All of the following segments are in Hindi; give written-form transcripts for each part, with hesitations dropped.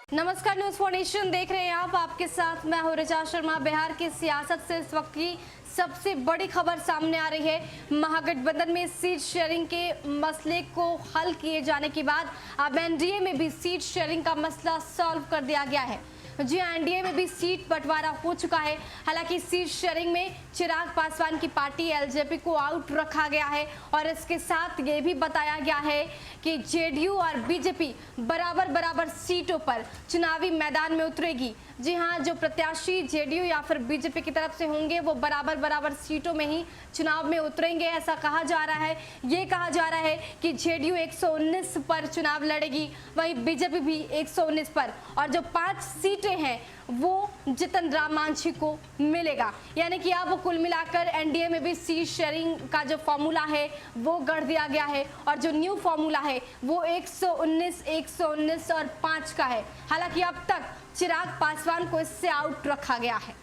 नमस्कार, न्यूज फॉर नेशन देख रहे हैं आप। आपके साथ मैं हूं ऋचा शर्मा। बिहार की सियासत से इस वक्त की सबसे बड़ी खबर सामने आ रही है। महागठबंधन में सीट शेयरिंग के मसले को हल किए जाने के बाद अब एनडीए में भी सीट शेयरिंग का मसला सॉल्व कर दिया गया है। जी हां, एनडीए में भी सीट बंटवारा हो चुका है। हालांकि सीट शेयरिंग में चिराग पासवान की पार्टी एलजेपी को आउट रखा गया है और इसके साथ ये भी बताया गया है कि जेडीयू और बीजेपी बराबर बराबर सीटों पर चुनावी मैदान में उतरेगी। जी हां, जो प्रत्याशी जेडीयू या फिर बीजेपी की तरफ से होंगे वो बराबर बराबर सीटों में ही चुनाव में उतरेंगे, ऐसा कहा जा रहा है। ये कहा जा रहा है कि जेडीयू 119 पर चुनाव लड़ेगी, वहीं बीजेपी भी 119 पर, और जो 5 सीटें हैं वो जितन राम मांझी को मिलेगा। यानी कि अब कुल मिलाकर एनडीए में भी सीट शेयरिंग का जो फॉर्मूला है वो गढ़ दिया गया है और जो न्यू फॉर्मूला है वो 119, 119 और 5 का है। हालांकि अब तक चिराग पासवान को इससे आउट रखा गया है।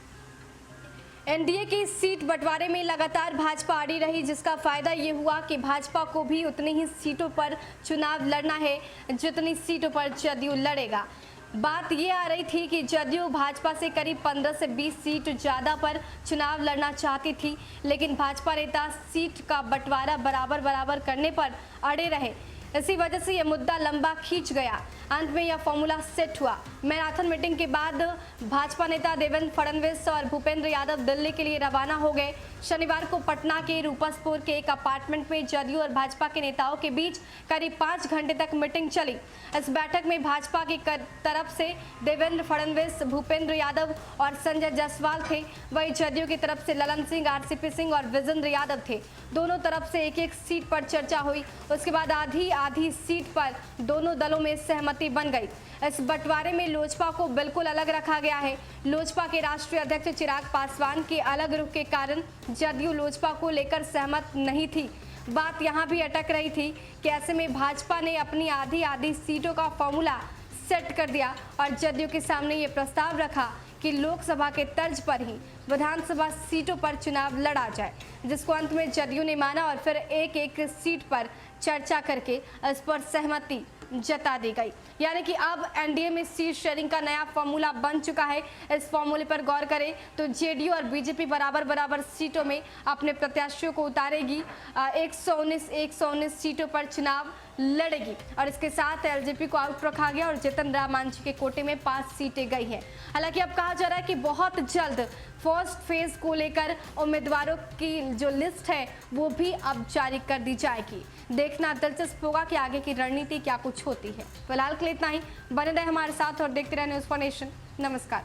एनडीए की सीट बंटवारे में लगातार भाजपा अड़ी रही, जिसका फायदा ये हुआ कि भाजपा को भी उतनी ही सीटों पर चुनाव लड़ना है जितनी सीटों पर जदयू लड़ेगा। बात ये आ रही थी कि जदयू भाजपा से करीब 15 से 20 सीट ज़्यादा पर चुनाव लड़ना चाहती थी, लेकिन भाजपा नेता सीट का बंटवारा बराबर बराबर करने पर अड़े रहे। इसी वजह से यह मुद्दा लंबा खींच गया। अंत में यह फॉर्मूला सेट हुआ। मैराथन मीटिंग के बाद भाजपा नेता देवेंद्र फडणवीस और भूपेंद्र यादव दिल्ली के लिए रवाना हो गए। शनिवार को पटना के रूपसपुर के एक अपार्टमेंट में जदयू और भाजपा के नेताओं के बीच करीब 5 घंटे तक मीटिंग चली। इस बैठक में भाजपा की तरफ से देवेंद्र फडणवीस, भूपेंद्र यादव और संजय जायसवाल थे, वहीं जदयू की तरफ से ललन सिंह, आरसीपी सिंह और विजेंद्र यादव थे। दोनों तरफ से एक एक सीट पर चर्चा हुई। उसके बाद आधी सीट पर दोनों दलों में सहमति बन गई। इस बंटवारे में लोजपा को बिल्कुल अलग रखा गया है। लोजपा के राष्ट्रीय अध्यक्ष चिराग पासवान के अलग रुख के कारण जदयू लोजपा को लेकर सहमत नहीं थी। बात यहां भी अटक रही थी कि ऐसे में भाजपा ने अपनी आधी सीटों का फॉर्मूला सेट कर दिया और जदयू के सामने ये प्रस्ताव रखा कि लोकसभा के तर्ज पर ही विधानसभा सीटों पर चुनाव लड़ा जाए, जिसको अंत में जदयू ने माना और फिर एक एक सीट पर चर्चा करके इस पर सहमति जता दी गई। यानी कि अब एनडीए में सीट शेयरिंग का नया फॉर्मूला बन चुका है। इस फॉर्मूले पर गौर करें तो जेडीयू और बीजेपी बराबर बराबर सीटों में अपने प्रत्याशियों को उतारेगी। 119 सीटों पर चुनाव लड़ेगी और इसके साथ एलजेपी को आउट रखा गया और जितन राम मांझी के कोटे में 5 सीटें गई हैं। हालांकि अब कहा जा रहा है कि बहुत जल्द फर्स्ट फेज को लेकर उम्मीदवारों की जो लिस्ट है वो भी अब जारी कर दी जाएगी। देखना दिलचस्प होगा कि आगे की रणनीति क्या कुछ होती है। फिलहाल के लिए इतना ही। बने रहे हमारे साथ और देखते रहे न्यूज फॉर नेशन। नमस्कार।